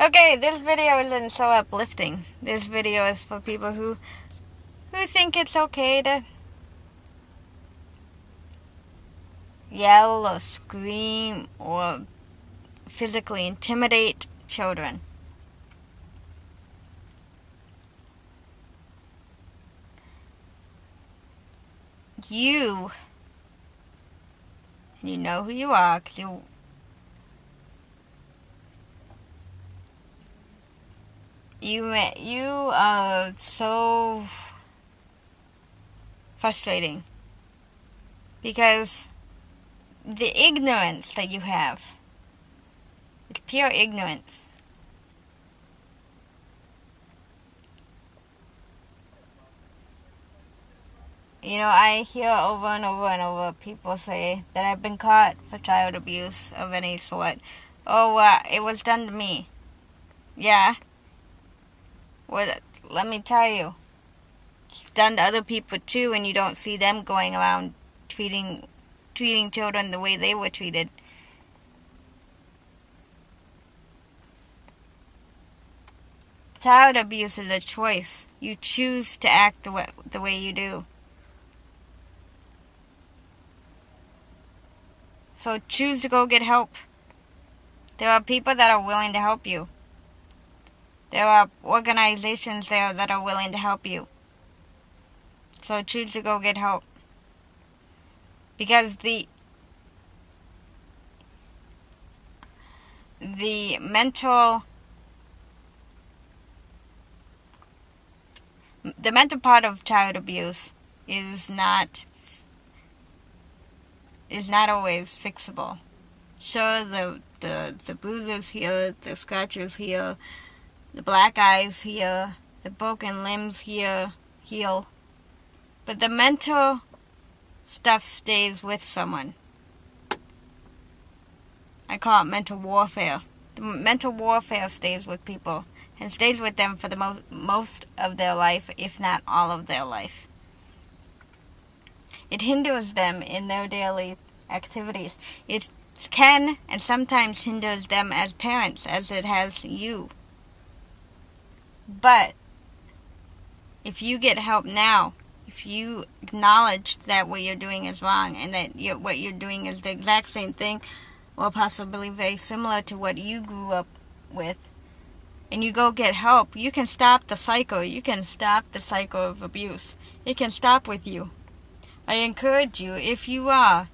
Okay, this video isn't so uplifting. This video is for people who think it's okay to yell or scream or physically intimidate children. You know who you are, 'cause you are so frustrating because the ignorance that you have, it's pure ignorance. You know, I hear over and over and over people say that I've been caught for child abuse of any sort. Oh, it was done to me. Yeah. Well, let me tell you, it's done to other people too, and you don't see them going around treating children the way they were treated. Child abuse is a choice. You choose to act the way you do. So choose to go get help. There are people that are willing to help you. There are organizations there that are willing to help you. So choose to go get help. Because the mental part of child abuse is not always fixable. Sure, the bruises here, the scratches here, the black eyes here, the broken limbs here heal. But the mental stuff stays with someone. I call it mental warfare. The mental warfare stays with people and stays with them for the most of their life, if not all of their life. It hinders them in their daily activities. It can and sometimes hinders them as parents, as it has you. But if you get help now, if you acknowledge that what you're doing is wrong and that what you're doing is the exact same thing or possibly very similar to what you grew up with, and you go get help, you can stop the cycle. You can stop the cycle of abuse. It can stop with you. I encourage you, if you are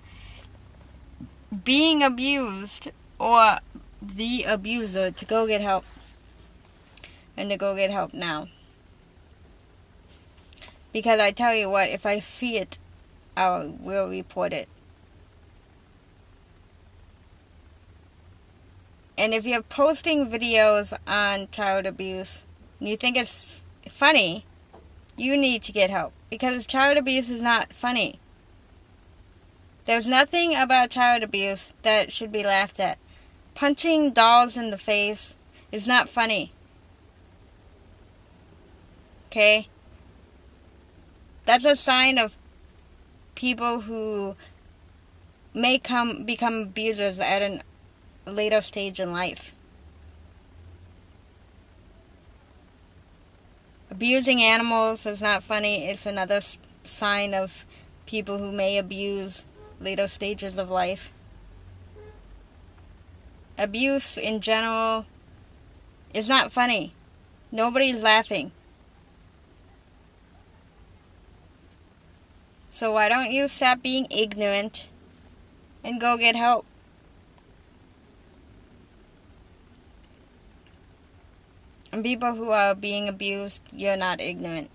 being abused or the abuser, to go get help. And to go get help now. Because I tell you what, if I see it, I will report it. And if you're posting videos on child abuse and you think it's funny, you need to get help. Because child abuse is not funny. There's nothing about child abuse that should be laughed at. Punching dolls in the face is not funny. Okay? That's a sign of people who may become abusers at a later stage in life. Abusing animals is not funny. It's another sign of people who may abuse later stages of life. Abuse in general is not funny. Nobody's laughing. So why don't you stop being ignorant and go get help? And people who are being abused, you're not ignorant.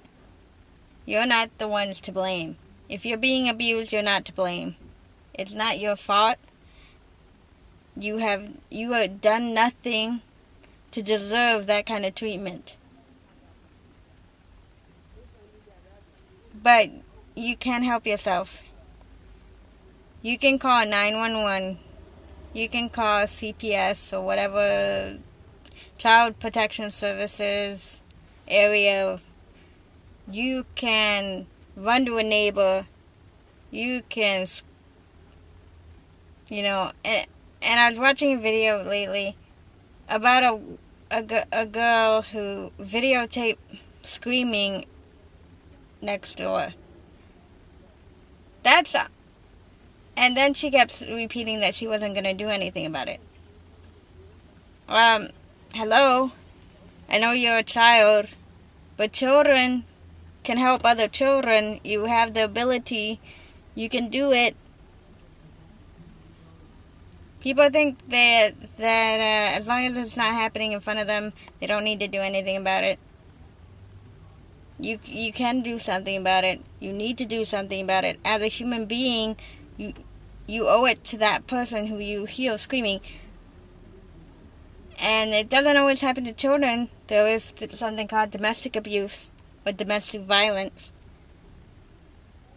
You're not the ones to blame. If you're being abused, you're not to blame. It's not your fault. You have done nothing to deserve that kind of treatment. But you can help yourself. You can call 911. You can call CPS or whatever Child Protection Services area. You can run to a neighbor. You can, and I was watching a video lately about a girl who videotaped screaming next door. And then she kept repeating that she wasn't going to do anything about it. Hello? I know you're a child, but children can help other children. You have the ability. You can do it. People think that as long as it's not happening in front of them, they don't need to do anything about it. You can do something about it. You need to do something about it. As a human being, you owe it to that person who you hear screaming. And it doesn't always happen to children. There is something called domestic abuse or domestic violence.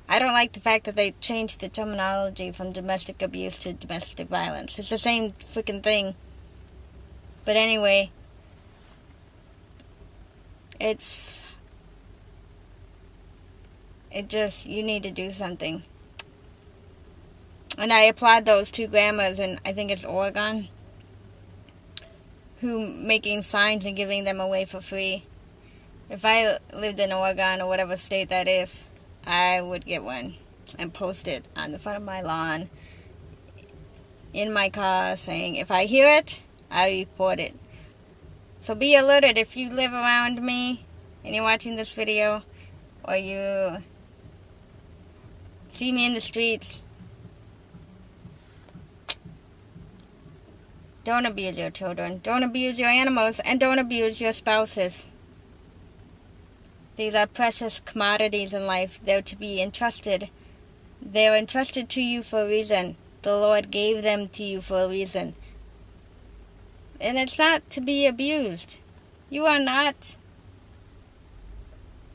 I don't like the fact that they changed the terminology from domestic abuse to domestic violence. It's the same freaking thing. But anyway, you need to do something. And I applaud those two grandmas in, I think it's Oregon, who making signs and giving them away for free. If I lived in Oregon or whatever state that is, I would get one and post it on the front of my lawn in my car saying, if I hear it, I report it. So be alerted if you live around me and you're watching this video or you see me in the streets. Don't abuse your children. Don't abuse your animals. And don't abuse your spouses. These are precious commodities in life. They're to be entrusted. They're entrusted to you for a reason. The Lord gave them to you for a reason. And it's not to be abused. You are not.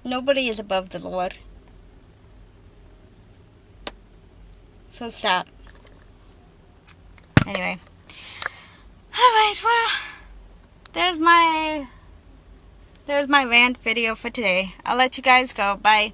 Nobody is above the Lord. So stop. Anyway. Alright, well, there's my rant video for today. I'll let you guys go. Bye.